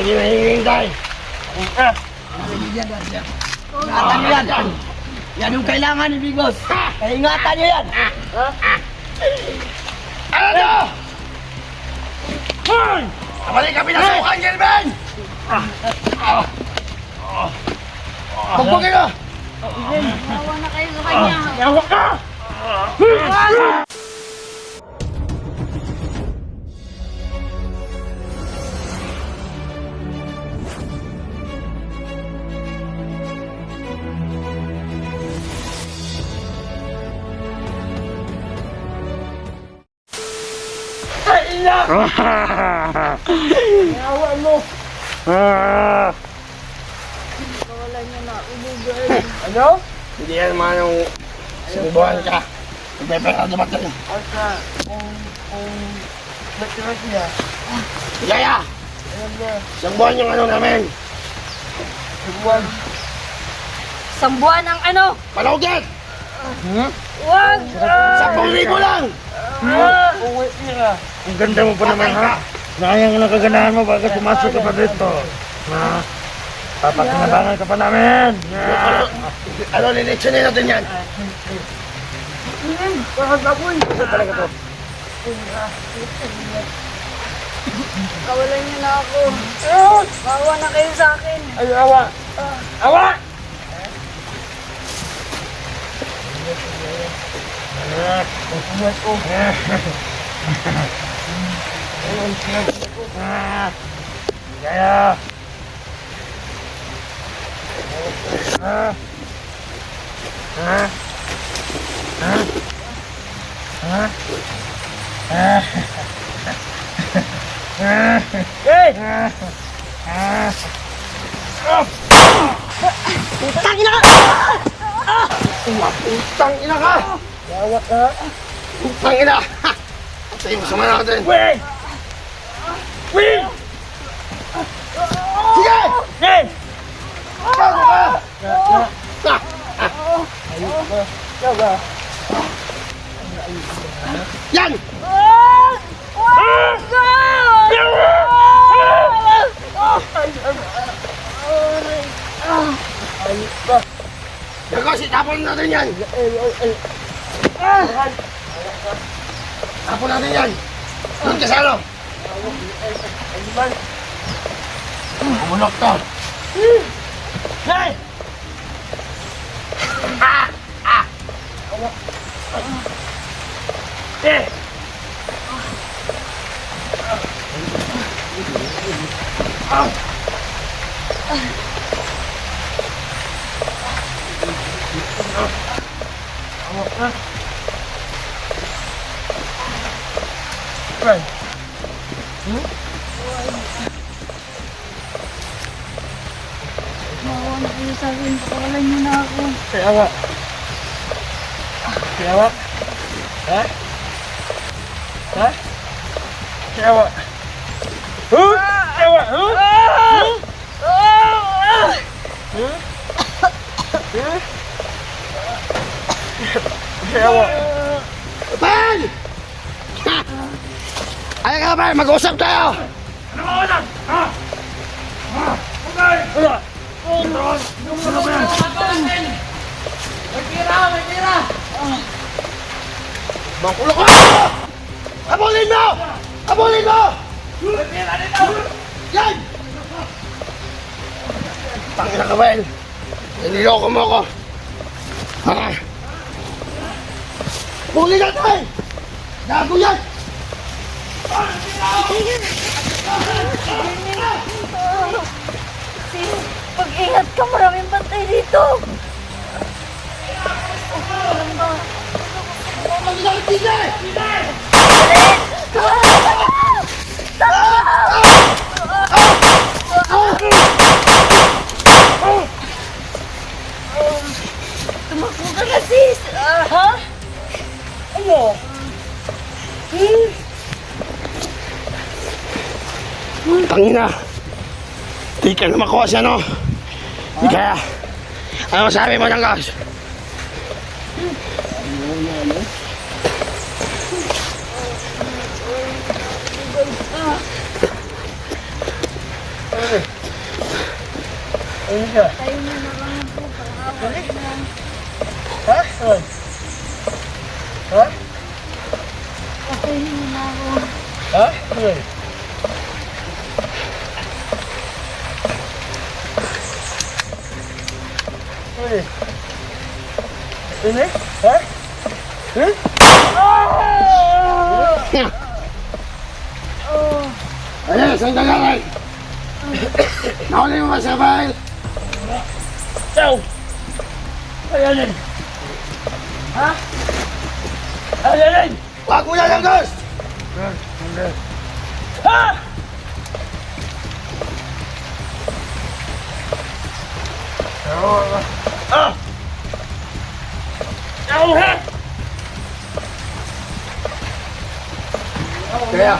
lagi na hinihintay. Ingatan nyo yan. Yan yung kailangan ni Bigos. Ingatan nyo yan. Ano to? Hoy! Kamali ka pinasukan, Gilben! Pagpagin ka! Nawa na kayo sa kanya. Yawa ka! Yawa mo! Kawalan niyo na. Ubugay. Ano? Hindi yan naman yung sinubuhan ka. Nagpepera naman tayo. Asa, ba't niya? Ligaya! Ano ba? Isang buwan yung ano namin. Ibuwan. Isang buwan ang ano? Palugit! Wag! 10,000 lang! Uwi niya. Ang ganda mo pa naman ha. Sayang ang nakaganahan mo bakit pumasok ka pa dito. Ha? Papakinabangan ka pa namin. Ano, lilitsyonin natin yan? Ito talaga to. Kawalan niyo na ako. Kawa na kayo sa akin. Ay, awa. Awa! Kaya. Utang ina ka! Utang ina ka! Awa ka. Utang ina! Tayo mo sama natin. Wait! Wait! Sige! Hey! Bago ka! Yawa. Yan! Bagos, itapon natin yan! Tapon natin yan! Doon ka sa ano? Umulok to! Hey! Hey! Right. Nawa na kayo sa akin. Kawalan niyo na ako. Kaya awa. Kaya awa. Ha? Ha? Kaya awa. Huh? Kaya awa. Huh? Kaya awa. Ben! Ay ka ba? Mag-usap tayo! Ano ba ulan? Ha? Ha? Okay! Wala! Ano ba yan? Makulong ka! Abulin mo! Abulin mo! Yan! Tangina ka, Ben! Nililoko mo ako! Ha? Abulin natin! Gago yan! Pag-ingat ka, maraming bantay dito. Tumakbo ka na, sis. Ha? Ano? Tangina! Di ka na makuha siya, no? Di kaya. Ano masabi mo ng gas? Ano siya? Tayo na naman po. Pang-away na. Ha? Ano? Ha? Patayin mo na ako. Ha? Ano? Ano? Ano? Ha? Ha? Ayan, saan ka galing? Nahuli mo ba siya, Bail? Ciao! Ayan! Ha? Ayan! Wag mo na lang, Ghost! Ha? Ah! Ciao, ha? Kaya,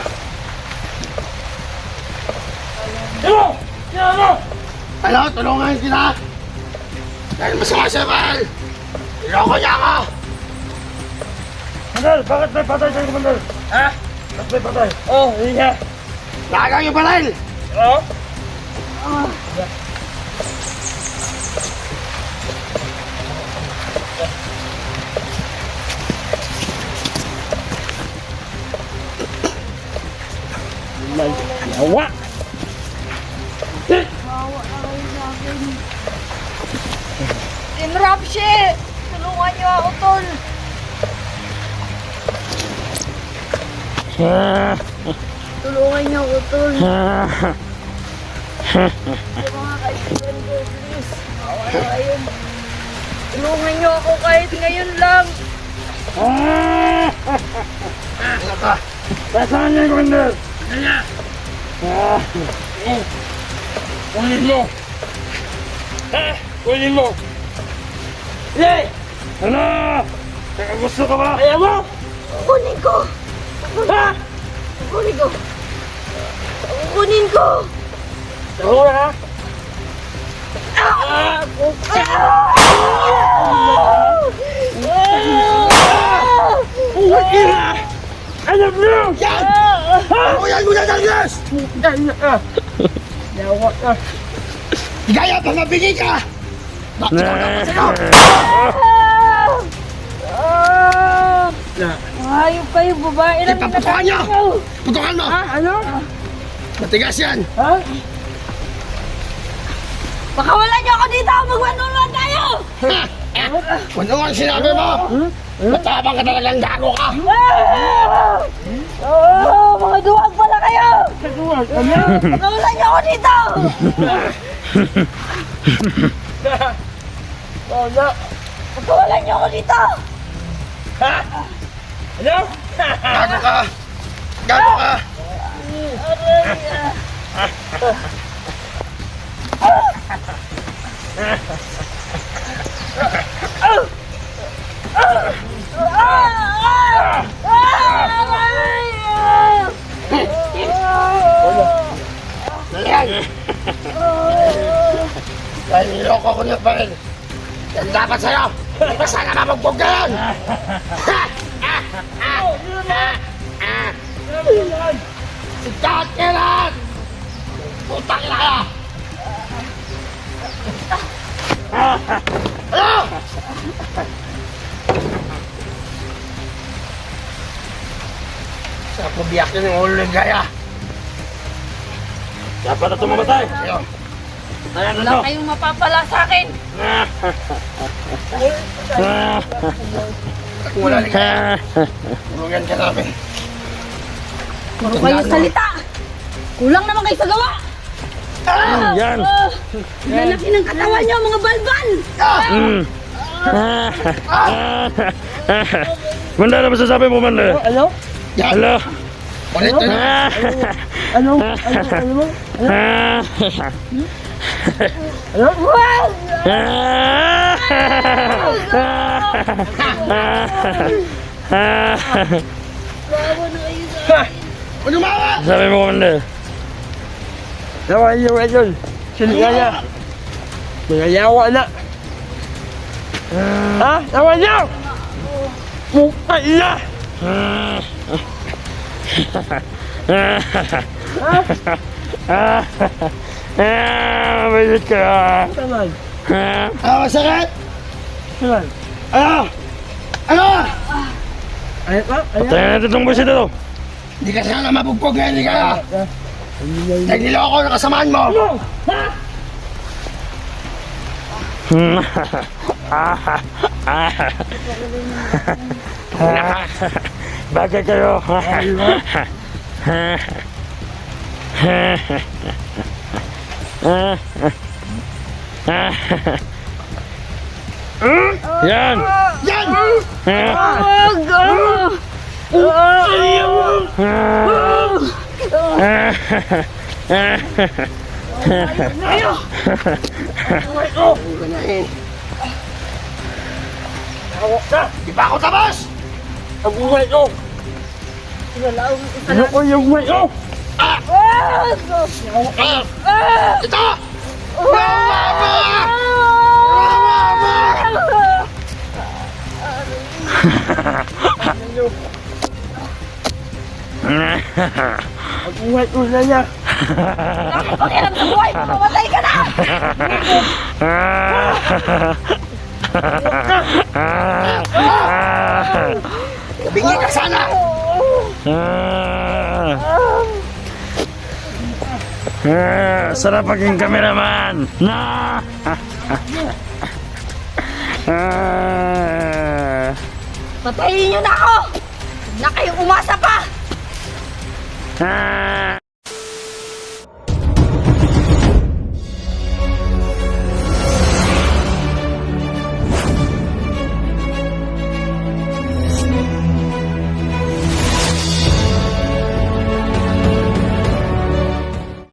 Ano? Ano? ano, tulungan kita. Dahil masama siya, Bail. Iloko niya ako. Mandal, bakit may patay sa'yo, Mandal? Ha? Bakit may patay? Oh, iya. Lagang yung Bail. Oh? Yawa! Bawa na kayo sa akin. Team Rapshi! Tulungan niyo ako, tol. Tulungan niyo ako, tol. Yung mga kaibigan ko, please. Bawa na kayo. Tulungan niyo ako kahit ngayon lang. Ano ka? Nasaan niya, Mandal? Kunin mo! Ha? Kunin mo! Hindi! Ano? Teka, gusto ka ba? Ayaw mo! Kukunin ko. Ha? Kukunin ko. Kukunin ko. Ako na ha? Ah! Uwag ina! Alam mo! Yan! Tuloyan mo na, Ghost! Yawa ka! Gaya pa mabigay ka! Bakit ako dapat sa'yo? Hayop kayo, babae lang. Ipaputukan niyo! Putukan mo! Ano? Matigas yan! Ha? Pakawalan niyo ako dito! Magwanulan tayo! Ano ang sinabi mo? Matabang ka talagang gago ka! Mga duwag pala kayo! Kaduwag! Ano? Pakawalan niyo ako dito! Oh, no! Pakawalan niyo ako dito! Ha? Ano? Gago ka! Gago ka! Ayan! Dahil niloko ko niya pa rin. Yan dapat sa'yo! Hindi ka sana mabugbog ka yan! Si Katilan! Putang ina kaya! Ano? Sa pubiyak yun yung ulo ng gaya. Dapat na tumamatay. Ayun. Ayan, Wala ano? kayong mapapala sa akin! Kung wala rin kaya, tulungan ka namin. Puro kayo salita! Kulang naman kayo sa gawa! Yan. Lalaki ng katawan niyo, mga balbal! Mandal, ano masasabi mo, Mandal? Ano? Yan! Hello? Ulit na! Ano? Ano? Ano? Wow! Bawa na kayo sa Ano mawa? Sabi mo, Mandal? Yawa yun. Sinigaya. Sinagayawa na. Ha? Yawa niyo! Mukha ina! Mabisit ka. Taman. Ano, masakit? Taman. Ano? Ano? Ayun ka? Ayun. Tayo natin itong busit ito. Hindi ka sana mabugkog ngayon, hindi ka. Nagliloko na kasamaan mo. Bagay kayo. Yan. Yan! Ganahin. Di ba ako tapos? Ang buhay ko. Ano ko yung buhay ko? Ito! Mama! Mama! Ang buhay ko na niya. Pakialam sa buhay mo, mamatay ka na! Bingi ka sana! Sarap paging kameraman. Patayin niyo na ako! Huwag na kayong umasa pa!